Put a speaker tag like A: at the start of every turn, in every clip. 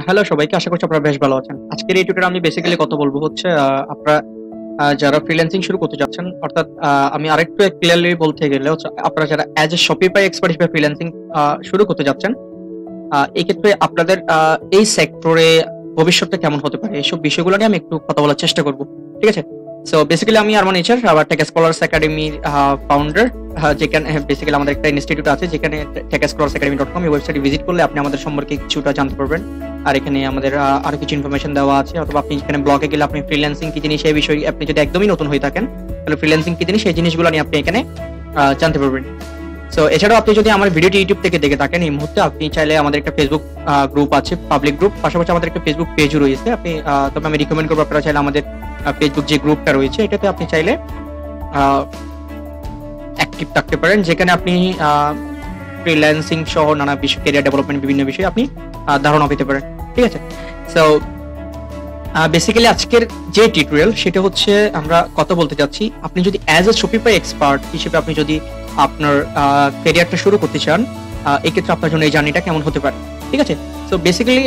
A: Hello সবাইকে, আশা করছি আপনারা বেশ ভালো আছেন। আজকের এই টিউটোরিয়ালে আমি বেসিক্যালি কথা বলবো হচ্ছে আপনারা যারা ফ্রিল্যান্সিং শুরু করতে যাচ্ছেন, অর্থাৎ আমি আরেকটু ক্লিয়ারলি বলতে গেলে হচ্ছে আপনারা যারা অ্যাজ এ শপিফাই এক্সপার্ট হিসেবে ফ্রিল্যান্সিং শুরু করতে যাচ্ছেন, এই ক্ষেত্রে আপনাদের এই সেক্টরে ভবিষ্যৎটা কেমন হতে পারে এইসব বিষয়গুলো নিয়ে আমি একটু কথা বলার চেষ্টা করব। ঠিক আছে? সো বেসিক্যালি আমি আরমান এইচআর, আবার টেক স্কলার্স একাডেমির ফাউন্ডার, যেখানে বেসিক্যালি আমাদের একটা ইনস্টিটিউট আছে যেখানে techscholaracademy.com এই ওয়েবসাইটে ভিজিট করলে আপনি আমাদের সম্পর্কে কিছুটা জানতে পারবেন। আর এখানে আমাদের আরো কিছু ইনফরমেশন দেওয়া আছে, অথবা আপনি এখানে ব্লগে গেলে আপনি ফ্রিল্যান্সিং কি জিনিস এই বিষয়ে আপনি যদি একদমই নতুন হয়ে থাকেন তাহলে ফ্রিল্যান্সিং কি জিনিস এই জিনিসগুলো নিয়ে আপনি এখানে জানতে পারবেন। সো এছাড়াও আপনি যদি আমার ভিডিওটি ইউটিউব থেকে দেখে থাকেন এই মুহূর্তে, আপনি চাইলে আমাদের একটা ফেসবুক গ্রুপ আছে, পাবলিক গ্রুপ, পাশাপাশি আমাদের একটা ফেসবুক পেজও রয়েছে। আপনি তবে আমি রিকমেন্ড করবো আপনারা চাইলে আমাদের ফেসবুক যে গ্রুপটা রয়েছে এটাতে আপনি চাইলে অ্যাক্টিভ থাকতে পারেন, যেখানে আপনি ফ্রিল্যান্সিং সহ নানা বিষয়, ক্যারিয়ার ডেভেলপমেন্ট বিভিন্ন বিষয়ে আপনি ধারণা পেতে পারেন। ঠিক আছে? সো বেসিক্যালি আজকের যে টিউটোরিয়াল সেটা হচ্ছে আমরা কথা বলতে যাচ্ছি, আপনি যদি অ্যাজ এ শপিফাই এক্সপার্ট হিসেবে আপনি যদি আপনার ক্যারিয়ারটা শুরু করতে চান, এক্ষেত্রে আপনার জন্য এই জার্নিটা কেমন হতে পারে। ঠিক আছে? সো বেসিক্যালি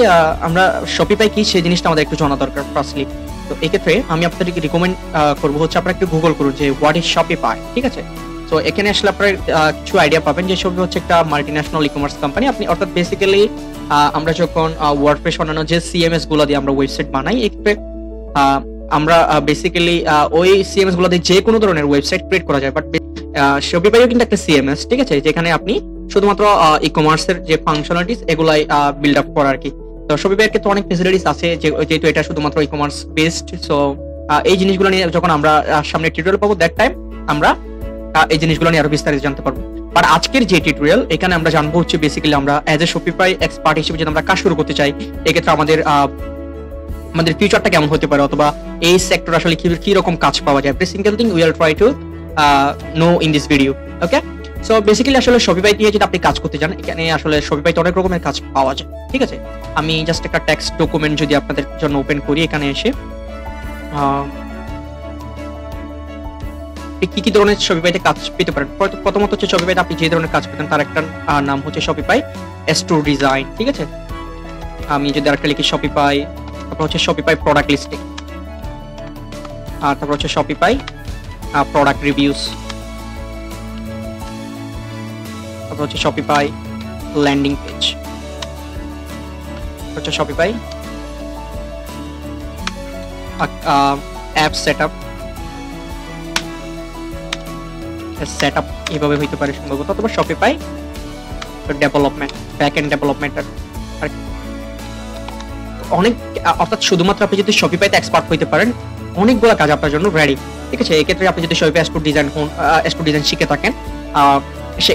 A: আমরা শপিফাই কি সেই জিনিসটা আমাদের একটু জানা দরকার ফার্স্টলি। তো এক্ষেত্রে আমি আপনাদেরকে রিকমেন্ড করবো হচ্ছে আপনারা একটু গুগল করুন যে হোয়াট ইজ শপিফাই। ঠিক আছে? তো এখানে আসলে আপনারা কিছু আইডিয়া পাবেন যে শপিফাই হচ্ছে একটা মাল্টিন্যাশনাল ই কমার্স কোম্পানি। আপনি অর্থাৎ বেসিক্যালি আমরা যখন ওয়ার্ডপ্রেস অন্যান্য যে সিএমএস গুলো দিয়ে আমরা ওয়েবসাইট বানাই, এক্ষেত্রে আমরা বেসিক্যালি ওই সিএমএস গুলো দিয়ে যে কোনো ধরনের ওয়েবসাইট ক্রিয়েট করা যায়। বাট শপিফাইও কিন্তু একটা সিএমএস, ঠিক আছে, যেখানে আপনি শুধুমাত্র ই কমার্সের যে ফাংশনালিটিস এগুলাই বিল্ড আপ করা আর কি। তো শপিফাইয়ের ক্ষেত্রে অনেক ফেসিলিটিস আছে যেহেতু এটা শুধুমাত্র ই কমার্স বেসড। সো এই জিনিসগুলো নিয়ে যখন আমরা সামনে টিউটোরিয়াল পাবো, দ্যাট টাইম আমরা এই জিনিসগুলো নিয়ে আরো বিস্তারিত জানতে পারবো। বাট আজকের যে টিউটোরিয়াল এখানে আমরা জানবো হচ্ছে বেসিক্যালি আমরা অ্যাজ এ শপিফাই এক্সপার্ট হিসেবে যদি আমরা কাজ শুরু করতে চাই, এক্ষেত্রে আমাদের ফিউচারটা কেমন হতে পারে, অথবা এই সেক্টর আসলে কি রকম কাজ পাওয়া যায়। Every single thing we will try to know in this video. Okay? So basically আসলে শপিফাই দিয়ে যদি আপনি কাজ করতে চান, এখানে আসলে শপিফাইতে অনেক রকমের কাজ পাওয়া যায়। ঠিক আছে? আমি জাস্ট একটা টেক্সট ডকুমেন্ট যদি আপনাদের জন্য ওপেন করি, এখানে এসে কি কি ধরনের শপিফাইতে কাজ পেতে পারেন। প্রথমত হচ্ছে শপিফাইতে আপনি যে ধরনের কাজ পেতেন তার একটা নাম হচ্ছে শপিফাই স্টোর ডিজাইন। ঠিক আছে? আমি যদি আরেকটা লিখি শপিফাই, তারপর হচ্ছে শপিফাই প্রোডাক্ট লিস্টিং, আর তারপর হচ্ছে শপিফাই প্রোডাক্ট রিভিউস, তারপর হচ্ছে শপিফাই ল্যান্ডিং পেজ, হচ্ছে শপিফাই অ্যাপ সেটআপ এভাবে হইতে পারে সম্ভবত, অথবা Shopify development, back end development. অনেক, অর্থাৎ শুধুমাত্র আপনি যদি শপিফাইতে এক্সপার্ট হইতে পারেন, অনেকগুলো কাজ আপনার জন্য রেডি। ঠিক আছে? এক্ষেত্রে আপনি যদি শপিফাই স্টোর ডিজাইন শিখে থাকেন,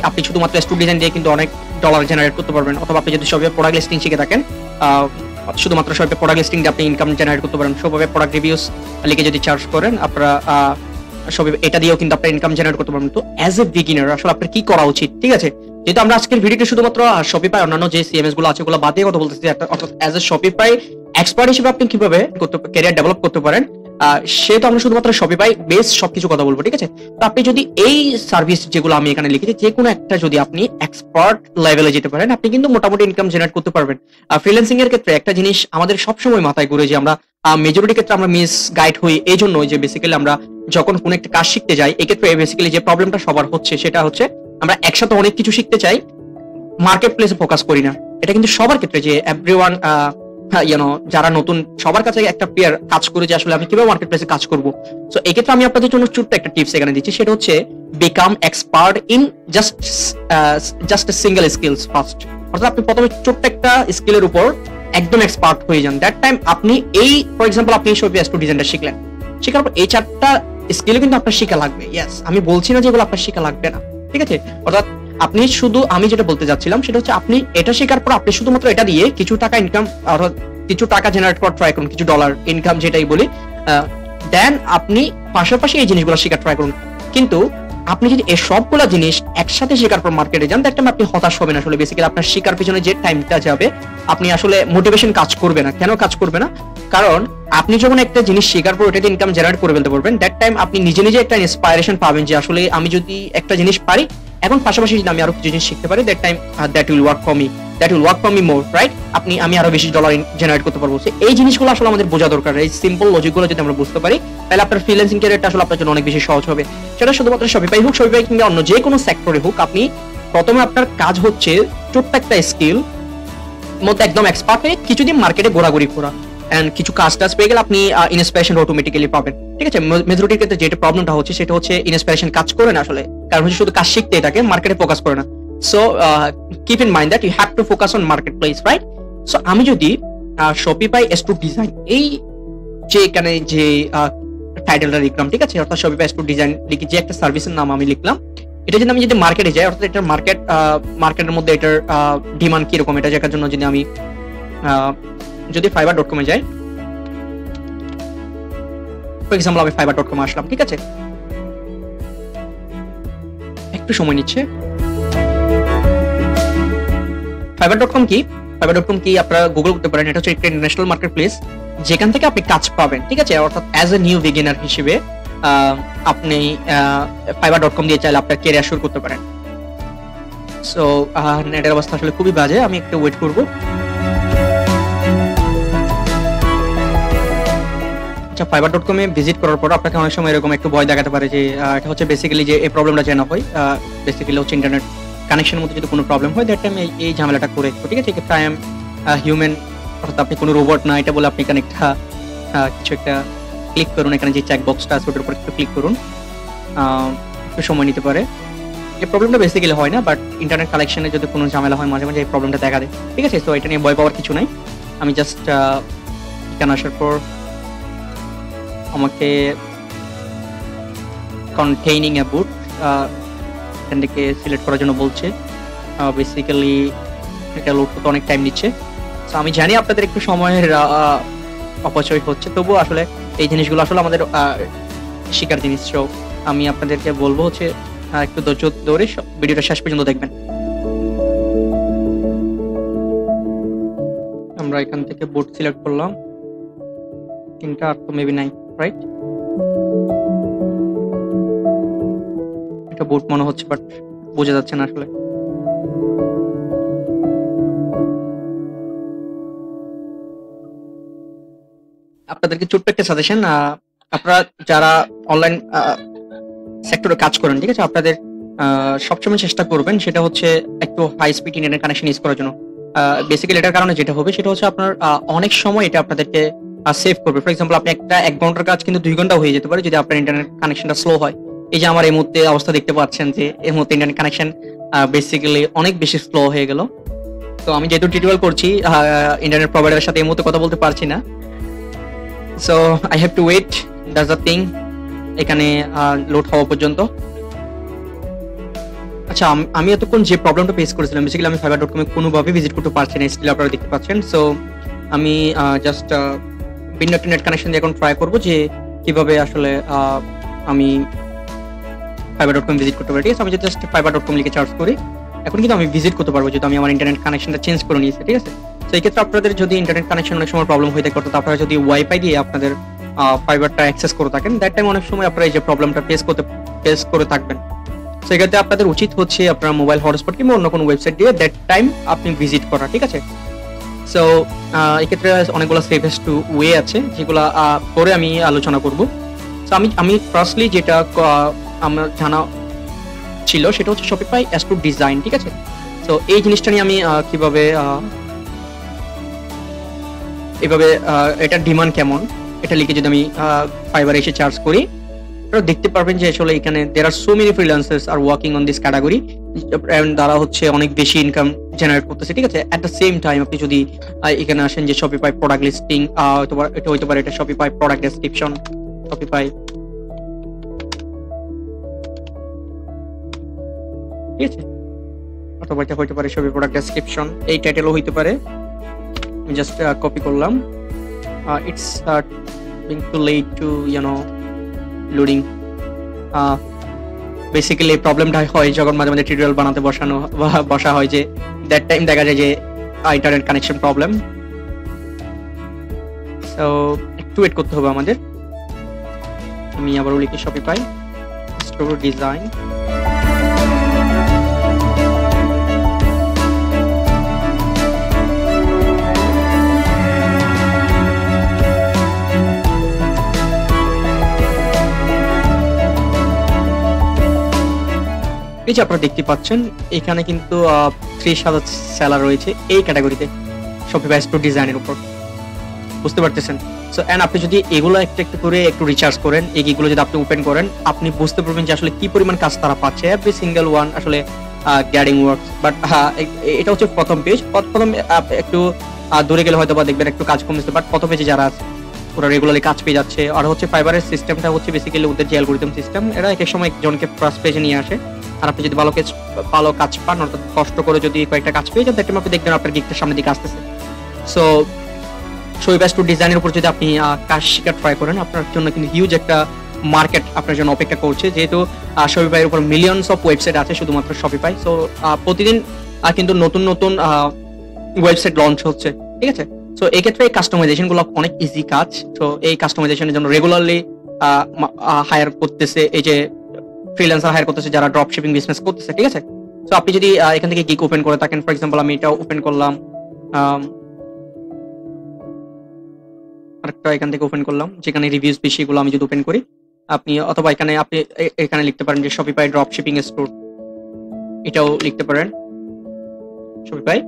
A: আপনি শুধুমাত্র স্টোর ডিজাইন দিয়ে কিন্তু অনেক ডলার জেনারেট করতে পারবেন। অথবা আপনি যদি শপিফাই প্রোডাক্ট লিস্টিং শিখে থাকেন, শুধুমাত্র শপিফাই প্রোডাক্ট লিস্টিং দিয়ে আপনি ইনকাম জেনারেট করতে পারেন। শপিফাই প্রোডাক্ট রিভিউস লিখে যদি চার্জ করেন, আপনারা শপিফাই এটা দিয়েও কিন্তু আপনি ইনকাম জেনারেট করতে পারবেন। তো অ্যাজ এ বিগিনার আসলে আপনার কি করা উচিত? ঠিক আছে? যেহেতু আমরা আজকের ভিডিওতে শুধুমাত্র শপিফাই অন্যান্য যে সিএমএস গুলো আছে ওগুলো বাদ দিয়ে কথা বলতেছি, অর্থাৎ অ্যাজ এ শপিফাই এক্সপার্ট হিসেবে আপনি কিভাবে ক্যারিয়ার ডেভেলপ করতে পারেন, সেটা আমরা শুধুমাত্র শপিফাই বেস সবকিছু কথা বলবো। ঠিক আছে? তো আপনি যদি এই সার্ভিস যেগুলো আমি এখানে লিখেছি যে কোনো একটা যদি আপনি এক্সপার্ট লেভেলে যেতে পারেন, আপনি কিন্তু মোটামুটি ইনকাম জেনারেট করতে পারবেন। ফ্রিল্যান্সিং এর ক্ষেত্রে একটা জিনিস আমাদের সবসময় মাথায় ঘুরে, যে আমরা মেজরিটি ক্ষেত্রে আমরা মিস গাইড হই এই জন্য যে বেসিক্যালি আমরা যখন কোনো একটা কাজ শিখতে যাই, এক্ষেত্রে বেসিক্যালি যে প্রবলেমটা সবার হচ্ছে সেটা হচ্ছে আমরা একসাথে অনেক কিছু শিখতে চাই, মার্কেট প্লেসে ফোকাস করি না। এটা কিন্তু সবার ক্ষেত্রে, যে এভরিওয়ান যারা নতুন সবার কাছে একটা পেয়ার কাজ করে যে আসলে আমি কিভাবে মার্কেট প্লেসে কাজ করব। সো এক্ষেত্রে আমি আপনাদের জন্য ছোট্ট একটা টিপস এখানে দিচ্ছি, সেটা হচ্ছে become expert in just single skills first. অর্থাৎ আপনি প্রথমে ছোট্ট একটা স্কিলের উপর একদম এক্সপার্ট হয়ে যান। দ্যাট টাইম আপনি এই ফর এক্সাম্পল আপনি শপিফাই স্টোর ডিজাইনটা শিখলেন, শেখার পর এই চারটা স্কিলও কিন্তু আপনার শেখা লাগবে। ইয়েস, আমি বলছি না যে এগুলো আপনার শেখা লাগবে না। ঠিক আছে? অর্থাৎ আপনি শুধু, আমি যেটা বলতে যাচ্ছিলাম সেটা হচ্ছে আপনি এটা শেখার পর আপনি শুধুমাত্র এটা দিয়ে কিছু টাকা ইনকাম, অর্থাৎ কিছু টাকা জেনারেট করার ট্রাই করুন, কিছু ডলার ইনকাম যেটাই বলি, দেন আপনি পাশাপাশি এই জিনিসগুলো শেখার ট্রাই করুন। কিন্তু আপনি যদি এই সবগুলো জিনিস একসাথে শেখার পর মার্কেটে যান, দ্যাট টাইম আপনি হতাশ হবেন। আসলে বেসিক্যালি আপনার শেখার পিছনে যে টাইমটা যাবে, আপনি আসলে মোটিভেশন কাজ করবে না। কেন কাজ করবে না? কারণ আপনি যখন একটা জিনিস শেখার পর ওটাতে ইনকাম জেনারেট করে ফেলতে পারবেন, দ্যাট টাইম আপনি নিজে নিজে একটা ইন্সপায়ারেশন পাবেন যে আসলে আমি যদি একটা জিনিস পারি, এখন পাশাপাশি যদি আমি আরো কিছু জিনিস শিখতে পারি, that time that will work for me. That will work for me more, right? আমি আরো বেশি ডলার জেনারেট করতে পারবো। এই জিনিসগুলো আসলে আমাদের বোঝা দরকার। এই সিম্পল লজিকগুলো যদি আমরা বুঝতে পারি, তাহলে আপনার ফ্রিল্যান্সিং ক্যারিয়ারটা আসলে আপনার জন্য অনেক বেশি সহজ হবে। সেটা শুধুমাত্র শপিফাই হোক, শপিফাই কিংবা অন্য যে কোনো সেক্টরে হোক, আপনি প্রথমে আপনার কাজ হচ্ছে ছোট্ট একটা স্কিল মধ্যে একদম এক্সপার্ট হয়ে কিছুদিন মার্কেটে ঘোরাঘুরি করা, এন্ড কিছু কাজ টাজ পেয়ে গেলে আপনি ইন্সপিরেশন অটোমেটিক্যালি পাবেন। ঠিক আছে, মেজরিটির ক্ষেত্রে যেটা প্রবলেমটা হচ্ছে সেটা হচ্ছে ইন্সপিরেশন কাজ করে না আসলে, কারণ হচ্ছে শুধু কাজ শিখতে থাকে, মার্কেটে ফোকাস করে না। So keep in mind that you have to focus on market place, right? So আমি যদি শপিফাই স্টোর ডিজাইন, এই যে এখানে যে টাইটেলটা লিখলাম, ঠিক আছে, অর্থাৎ শপিফাই স্টোর ডিজাইন লিখে যে একটা সার্ভিসের নাম আমি লিখলাম, এটা যদি আমি যদি মার্কেটে যাই, অর্থাৎ এটার মার্কেটের মধ্যে এটার ডিমান্ড কিরকম, এটা দেখার জন্য যদি আমি যদি fiverr.com এ যাই, ফর এক্সাম্পল আমি fiverr.com আসলাম, ঠিক আছে, একটু সময় নিচ্ছে। fiverr.com কি আপনারা গুগল করতে পারেন। এটা হচ্ছে একটা ইন্টারন্যাশনাল মার্কেট প্লেস যেখান থেকে আপনি কাজ পাবেন, ঠিক আছে, অর্থাৎ অ্যাজ এ নিউ বিগিনার হিসেবে আপনি fiverr.com দিয়ে চাইলে আপনার ক্যারিয়ার শুরু করতে পারেন। সো নেটের অবস্থা আসলে খুবই বাজে, আমি একটু ওয়েট করব। আচ্ছা, fiverr.com এ ভিজিট করার পর আপনাকে অনেক সময় এরকম একটু ভয় দেখাতে পারে যে এটা হচ্ছে বেসিক্যালি যে এই প্রবলেমটা যেন হয়, বেসিক্যালি হচ্ছে ইন্টারনেট কানেকশনের মধ্যে যদি কোনো প্রবলেম হয়, দ্যাট টাইম এই ঝামেলাটা করে, ঠিক আছে, আই এম হিউম্যান, অর্থাৎ আপনি কোনো রোবট না, এটা বলে আপনি এখানে একটা কিছু একটা ক্লিক করুন, এখানে যে চেক বক্সটা আছে ওটার উপর একটু ক্লিক করুন, একটু সময় নিতে পারে। এই প্রবলেমটা বেসিক্যালি হয় না, বাট ইন্টারনেট কানেকশনে যদি কোনো ঝামেলা হয় মাঝে মাঝে এই প্রবলেমটা দেখা দেয়, ঠিক আছে। তো এটা নিয়ে ভয় পাওয়ার কিছু নাই। আমি জাস্ট এখানে আসার পর আমাকে কন্টেইনিং এ বুট এখান থেকে সিলেক্ট করার জন্য বলছে। বেসিক্যালি এটা লোড করতে অনেক টাইম নিচ্ছে। সো আমি জানি আপনাদের একটু সময়ের অপচয় হচ্ছে, তবুও আসলে এই জিনিসগুলো আসলে আমাদের শিকার জিনিস। সো আমি আপনাদেরকে বলবো হচ্ছে একটু ধৈর্য ধরে ভিডিওটা শেষ পর্যন্ত দেখবেন। আমরা এখান থেকে বুট সিলেক্ট করলাম, তিনটা আর তো মেবি নাই, রাইট? এটা বুট মনে হচ্ছে, বাট বোঝা যাচ্ছে না আসলে। আপনাদেরকে ছোট্ট একটা সাজেশন, আপনারা যারা অনলাইন সেক্টরে কাজ করেন, ঠিক আছে, আপনাদের সবসময় চেষ্টা করবেন সেটা হচ্ছে একটু high speed internet connection use করার জন্য। বেসিক্যালি এটার কারণে যেটা হবে সেটা হচ্ছে আপনার অনেক সময় এটা আপনাদেরকে সেভ করবে। ফর এক্সাম্পল আপনি একটা 1 ঘন্টার কাজ কিন্তু 2 ঘন্টা হয়ে যেতে পারে যদি আপনার ইন্টারনেট কানেকশনটা স্লো হয়। এই যে আমার এই মুহূর্তে অবস্থা দেখতে পাচ্ছেন যে এই মুহূর্তে ইন্টারনেট কানেকশন বেসিক্যালি অনেক বেশি স্লো হয়ে গেল। তো আমি যেহেতু টিউটোরিয়াল করছি, ইন্টারনেট প্রোভাইডারের সাথে এই মুহূর্তে কথা বলতে পারছি না। So I have to wait, that's the thing, এখানে লোড হওয়া পর্যন্ত। আচ্ছা, আমি এতক্ষণ যে প্রবলেমটা ফেস করেছিলাম, বেসিক্যালি আমি fiverr.com এ কোনোভাবে ভিজিট করতে পারছি না, স্টিল আপনারা দেখতে পাচ্ছেন। সো আমি জাস্ট ভিন্ন একটা নেট কানেকশন দিয়ে এখন ট্রাই করবো যে কিভাবে আসলে আমি fiverr.com ভিজিট করতে পারি। ঠিক আছে, আমি জাস্ট fiverr.com লিখে সার্চ করি, এখন কিন্তু আমি ভিজিট করতে পারবো যেহেতু আমি আমার ইন্টারনেট কানেকশনটা চেঞ্জ করে নিয়েছি। ঠিক আছে, তো এই ক্ষেত্রে আপনাদের যদি ইন্টারনেট কানেকশন অনেক সময় প্রবলেম হয়ে থাকে, অর্থাৎ আপনারা যদি ওয়াইফাই দিয়ে আপনাদের ফাইবারটা অ্যাক্সেস করে থাকেন, দ্যাট টাইম অনেক সময় আপনারা এই যে প্রবলেমটা ফেস করে থাকবেন। সো এক্ষেত্রে আপনাদের উচিত হচ্ছে আপনার মোবাইল হটস্পট কিংবা অন্য কোনো ওয়েবসাইট দিয়ে দ্যাট টাইম আপনি ভিজিট করা। ঠিক আছে, সো এক্ষেত্রে অনেকগুলো সেফেস্ট ওয়ে আছে যেগুলো পরে আমি আলোচনা করব। সো আমি ফার্স্টলি যেটা আমার জানা ছিল সেটা হচ্ছে শপিফাই স্টোর ডিজাইন। ঠিক আছে, সো এই জিনিসটা নিয়ে আমি কিভাবে এভাবে এটার ডিমান্ড কেমন এটা লিখে যদি আমি ফাইবার এসে চার্জ করি, দেখতে পারবেন যে আসলে এখানে there are so many freelancers are working on this category, and তারা হচ্ছে অনেক বেশি ইনকাম জেনারেট করতেছে। ঠিক আছে, এট দ্য সেম টাইম আপনি যদি এখানে আসেন যে শপিফাই প্রোডাক্ট লিস্টিং, এটা হইতে পারে এটা শপিফাই প্রোডাক্ট ডেসক্রিপশন, শপিফাই, ঠিক আছে, অথবা এটা হইতে পারে শপিফাই প্রোডাক্ট ডেসক্রিপশন, এই টাইটেলও হইতে পারে। আমি জাস্ট কপি করলাম। It's being too late to loading. Basically এই প্রবলেমটা হয় যখন মাঝে মাঝে টিউটোরিয়াল বানাতে বসা হয়, যে দ্যাট টাইম দেখা যায় যে ইন্টারনেট কানেকশন প্রবলেম। সো একটু ওয়েট করতে হবে আমাদের। আমি আবারও লিখি শপিফাই স্টোর ডিজাইন। এই যে আপনারা দেখতে পাচ্ছেন এখানে কিন্তু 30,000 সেলার রয়েছে এই ক্যাটাগরিতে শপিফাই স্টোর ডিজাইনের উপর, বুঝতে পারতেছেন? সো এন্ড আপনি যদি এগুলো একটা একটু করে একটু রিচার্জ করেন, এগুলো যদি আপনি ওপেন করেন, আপনি বুঝতে পারবেন যে আসলে কি পরিমাণ কাজ তারা পাচ্ছে, এভরি সিঙ্গেল ওয়ান আসলে গ্যাডিং ওয়ার্কস। বাট এটা হচ্ছে প্রথম পেজ। প্রথম একটু দূরে গেলে হয়তো বা দেখবেন একটু কাজ কমছে, বাট প্রথম পেজে যারা আছে ওরা রেগুলারলি কাজ পেয়ে যাচ্ছে। আর হচ্ছে ফাইবারের সিস্টেমটা হচ্ছে বেসিক্যালি ওদের যে অ্যালগরিদম সিস্টেম, এরা এক এক সময় একজনকে ফার্স্ট পেজে নিয়ে আসে। আর আপনি যদি ভালো কাজ পান, অর্থাৎ কষ্ট করে যদি কয়েকটা কাজ পেয়ে যান, তাহলে আপনি দেখবেন আপনার গিগটা সামনের দিকে আসতেছে। সো শপিফাই স্টোর ডিজাইনের উপর যদি আপনি কাজ শেখার ট্রাই করেন, আপনার জন্য কিন্তু হিউজ একটা মার্কেট আপনার জন্য অপেক্ষা করছে, যেহেতু শপিফাইয়ের উপর মিলিয়নস অফ ওয়েবসাইট আছে শুধুমাত্র শপিফাই। সো প্রতিদিন কিন্তু নতুন নতুন ওয়েবসাইট লঞ্চ হচ্ছে, ঠিক আছে? সো এই ক্ষেত্রে এই কাস্টমাইজেশন গুলো অনেক ইজি কাজ। তো এই কাস্টমাইজেশনের জন্য রেগুলারলি হায়ার করতেছে, এই যে ফ্রিল্যান্সার হায়ার করতেছে যারা ড্রপ শিপিং বিজনেস করতেছে, ঠিক আছে? সো আপনি যদি এখান থেকে গিগ ওপেন করে থাকেন, ফর এক্সাম্পল আমি এটা ওপেন করলাম, আরেকটা এখান থেকে ওপেন করলাম যেখানে রিভিউজ বেশি, এগুলো আমি যদি ওপেন করি, আপনি অথবা আপনি এখানে লিখতে পারেন যে শপিফাই ড্রপ শিপিং স্টোর, এটাও লিখতে পারেন Shopify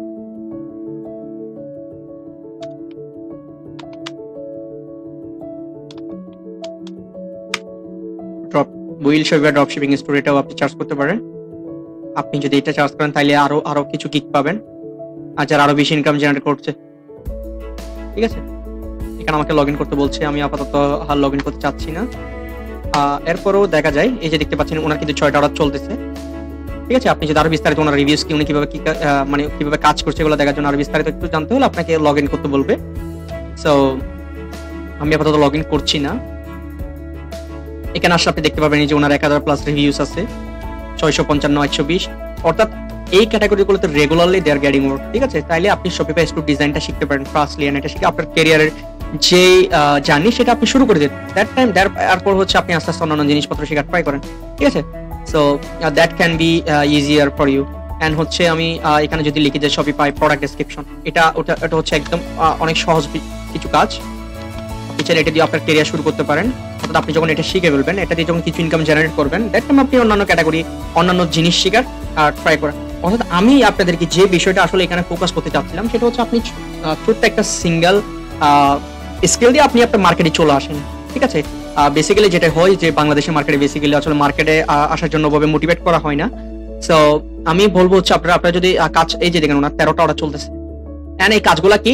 A: Shopify drop shipping store, এটাও আপনি চার্জ করতে পারেন। আপনি যদি এটা চার্জ করেন তাহলে আরো কিছু গিগ পাবেন, আর যারা আরো বেশি ইনকাম জেনারেট করছে, ঠিক আছে? এখানে আমাকে লগ ইন করতে বলছে, আমি আপাতত আর লগ ইন করতে চাচ্ছি না। এরপরও দেখা যায়, এই যে দেখতে পাচ্ছেন ওনার কিন্তু 6টা অর্ডার চলতেছে, ঠিক আছে? আপনি যদি আরো বিস্তারিত ওনার রিভিউস কি, উনি কিভাবে কাজ করছে এগুলো দেখার জন্য আরো বিস্তারিত একটু জানতে হলে আপনাকে লগ ইন করতে বলবে। সো আমি আপাতত লগ ইন করছি না। এখানে আসলে আপনি দেখতে পাবেন যে ওনার 1000+ রিভিউস আছে, 655, 120, অর্থাৎ এই ক্যাটাগরিগুলোতে regularly they are getting work, ঠিক আছে? তাইলে আপনি শপিফাই স্টোর ডিজাইনটা শিখতে পারেন ফার্স্টলি, এন্ড এটা শিখে আপনার ক্যারিয়ারের যে জার্নি সেটা আপনি শুরু করে দিন। তারপর হচ্ছে আপনি আস্তে আস্তে অন্যান্য জিনিসপত্র শেখার ট্রাই করেন, ঠিক আছে? So that can be easier for you. And হচ্ছে আমি এখানে যদি লিখি যে শপিফাই প্রোডাক্ট ডেসক্রিপশন, এটা হচ্ছে একদম অনেক সহজ কিছু কাজ। আপনি চাইলে এটা দিয়ে আপনার ক্যারিয়ার শুরু করতে পারেন। অর্থাৎ আপনি যখন এটা শিখে ফেলবেন, এটা দিয়ে যখন কিছু ইনকাম জেনারেট করবেন, দ্যাট টাইম আপনি অন্যান্য ক্যাটাগরি, অন্যান্য জিনিস শেখার ট্রাই করেন। অর্থাৎ আমি আপনাদেরকে যে বিষয়টা আসলে এখানে ফোকাস করতে চাচ্ছিলাম সেটা হচ্ছে আপনি ছোট্ট একটা সিঙ্গেল স্কিল দিয়ে আপনি আপনার মার্কেটে চলে আসেন, ঠিক আছে? বেসিক্যালি যেটা হয় যে বাংলাদেশের মার্কেটে বেসিক্যালি আসলে মার্কেটে আসার জন্য ভাবে মোটিভেট করা হয় না। সো আমি বলবো হচ্ছে আপনারা যদি কাজ, এই যে দেখেন ওনার 13টা অর্ডার চলতেছে, এন্ড এই কাজগুলা কি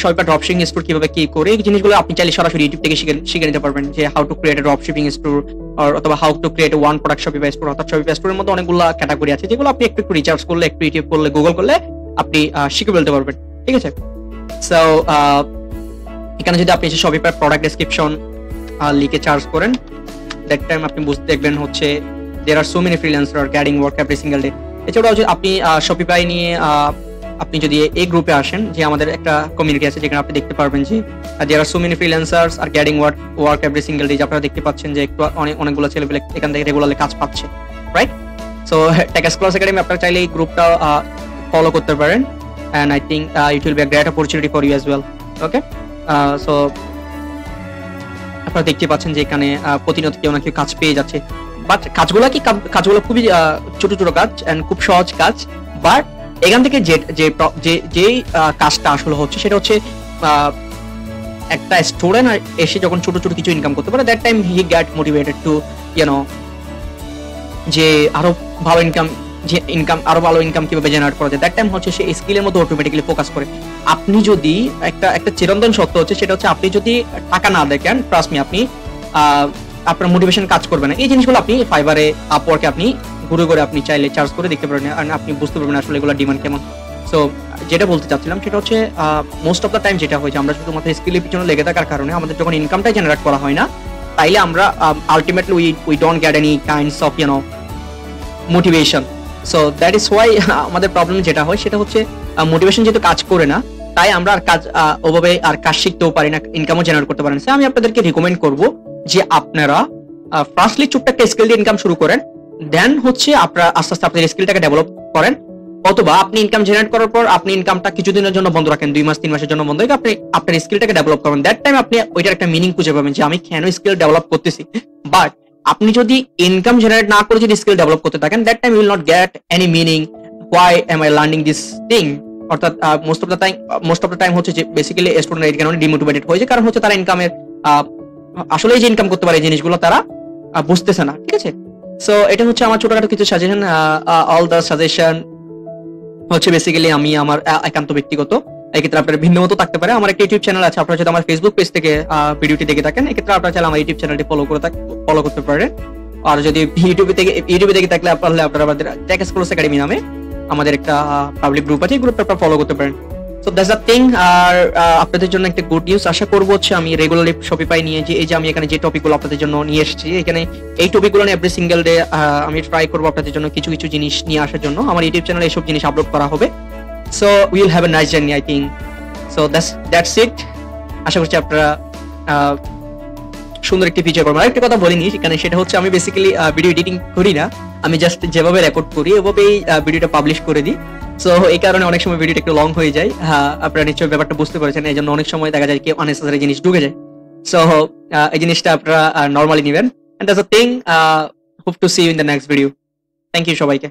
A: শপিফাই ড্রপ শিপিং স্টোর কিভাবে কি করে, এই জিনিসগুলো আপনি চাইলে সরাসরি ইউটিউব থেকে শিখে নিতে পারবেন, যে how to create a drop shipping store অথবা how to create one product Shopify store. অর্থাৎ শপিফাই স্টোরের মধ্যে অনেকগুলো ক্যাটাগরি আছে যেগুলো আপনি একটু রিসার্চ করলে, একটু ইউটিউব করলে, গুগল করলে আপনি শিখে ফেলতে পারবেন, ঠিক আছে? সো এখানে যদি আপনি শপিফাই প্রোডাক্ট ডেসক্রিপশন লিখে চার্জ করেন, দ্যাট টাইম আপনি বুঝতে দেখবেন হচ্ছে there are so many freelancer getting work every single day. এছাড়াও আপনি শপিফাই নিয়ে আপনি যদি এই গ্রুপে আসেন, যে আমাদের একটা কমিউনিটি আছে যেখানে আপনি দেখতে পারবেন যে there are so many freelancers are getting work every single day. আপনারা দেখতে পাচ্ছেন যে একটু অনেকগুলো ছেলেপেলে এখান থেকে রেগুলারলি কাজ পাচ্ছে, right? So Tex Class Academy আপনারা চাইলে এই গ্রুপটা ফলো করতে পারেন, and I think it will be a great opportunity for you as well. Okay, so আপনারা দেখতে পাচ্ছেন যে এখানে প্রতিনিয়ত কেউ না কেউ কাজ পেয়ে যাচ্ছে, বাট কাজগুলো খুবই ছোট ছোট কাজ এন্ড খুব সহজ কাজ। বাট এখান থেকে যে কাজটা আসলে হচ্ছে সেটা হচ্ছে একটা স্টুডেন্ট এসে যখন ছোট ছোট কিছু ইনকাম করতে পারে, that time he get motivated two যে আরো ভালো ইনকাম কিভাবে জেনারেট করা যায়। দ্যাট টাইম হচ্ছে সে স্কিলের মধ্যে অটোমেটিক্যালি ফোকাস করে। আপনি যদি একটা চিরন্তন সত্য হচ্ছে সেটা হচ্ছে আপনি যদি টাকা না দেখেন, ট্রাস্ট মি, আপনি আপনার মোটিভেশন কাজ করবে না। এই জিনিসগুলো আপনি ফাইবারে, আপওয়ার্কে আপনি ঘুরে আপনি চাইলে চার্জ করে দেখতে পারেন, আর আপনি বুঝতে পারবেন আসলে এগুলো ডিমান্ড কেমন। সো যেটা বলতে চাচ্ছিলাম সেটা হচ্ছে মোস্ট অফ দ্য টাইম যেটা হয়েছে, আমরা শুধুমাত্র স্কিলের পিছনে লেগে থাকার কারণে আমাদের যখন ইনকামটাই জেনারেট করা হয় না, তাইলে আমরা ultimately we don't get any kinds of motivation. So that is Y আমাদের প্রবলেম যেটা হয় সেটা হচ্ছে মোটিভেশন যেহেতু কাজ করে না, তাই আমরা আর ওভাবে কাজ শিখতেও পারি না, ইনকামও জেনারেট করতে পারি না। আমি আপনাদেরকে রিকমেন্ড করব যে আপনারা ফার্স্টলি ছোট্ট একটা স্কিল দিয়ে ইনকাম শুরু করেন, দেন হচ্ছে আপনারা আস্তে আস্তে আপনাদের স্কিলটাকে ডেভেলপ করেন, অথবা আপনি ইনকাম জেনারেট করার পর আপনি ইনকামটা কিছুদিনের জন্য বন্ধ রাখেন, 2 মাস 3 মাসের জন্য বন্ধ রেখে আপনি আপনার স্কিলটাকে ডেভেলপ করেন। দ্যাট টাইম আপনি ওইটার একটা মিনিং খুঁজে পাবেন যে আমি কেন স্কিল ডেভেলপ করতেছি। বাট আপনি যদি ইনকাম জেনারেট না করে যদি স্কিল ডেভেলপ করতে থাকেন, that time you will not get any meaning why am I learning this thing. অর্থাৎ মোস্ট অফ দ্য টাইম হচ্ছে যে বেসিক্যালি স্টুডেন্ট এই কারণে ডিমোটিভেটেড হয়েছে, কারণ হচ্ছে তারা ইনকামের আসলে যে ইনকাম করতে পারে এই জিনিসগুলো তারা বুঝতেছে না। ঠিক আছে, সো এটা হচ্ছে আমার ছোটখাটো কিছু সাজেশন। অল দ্য সাজেশন হচ্ছে বেসিক্যালি আমি আমার একান্ত ব্যক্তিগত। এক্ষেত্রে আপনার ভিন্ন মতো থাকতে পারে। আমার একটা ইউটিউব চ্যানেল আছে, আপনারা যদি আমার ফেসবুক পেজ থেকে ভিডিওটি দেখে থাকেন, এক্ষেত্রে আপনারা চাইলে আমার ইউটিউব চ্যানেলটি ফলো করতে পারেন। আর যদি ইউটিউবে দেখে থাকলে আপনারা আমাদের টেক এক্সপ্লোরস একাডেমি নামে আমাদের একটা পাবলিক গ্রুপ আছে, এই গ্রুপটা আপনারা ফলো করতে পারেন। So that's the thing. আর আপনাদের জন্য একটা গুড নিউজ আশা করবো হচ্ছে আমি রেগুলারলি শপিফাই নিয়ে যে এই যে আমি এখানে যে টপিকগুলো আপনাদের জন্য নিয়ে এসেছি, এখানে এই টপিকগুলো নিয়ে এভরি সিঙ্গেল ডে আমি ট্রাই করবো আপনাদের জন্য কিছু কিছু জিনিস নিয়ে আসার জন্য। আমার ইউটিউব চ্যানেলে এইসব জিনিস আপলোড করা হবে। So will have a nice journey I think. So that's it. আশা করছি আপনারা সুন্দর একটি ফিচার করবেন। আরেকটা কথা বলিনি সেখানে, সেটা হচ্ছে আমি বেসিক্যালি ভিডিও এডিটিং করি না, আমি জাস্ট যেভাবে রেকর্ড করি ওভাবেই ভিডিওটা পাবলিশ করে দিই। সো এই কারণে অনেক সময় ভিডিওটা একটু লং হয়ে যায়। আপনারা নিশ্চয়ই ব্যাপারটা বুঝতে পারছেন, এই জন্য অনেক সময় দেখা যায় কি আননেসেসারি জিনিস ঢুকে যায়। সো এই জিনিসটা আপনারা নর্মালি নেবেন। And that's a thing. Hope to see you in the next video. Thank you সবাইকে।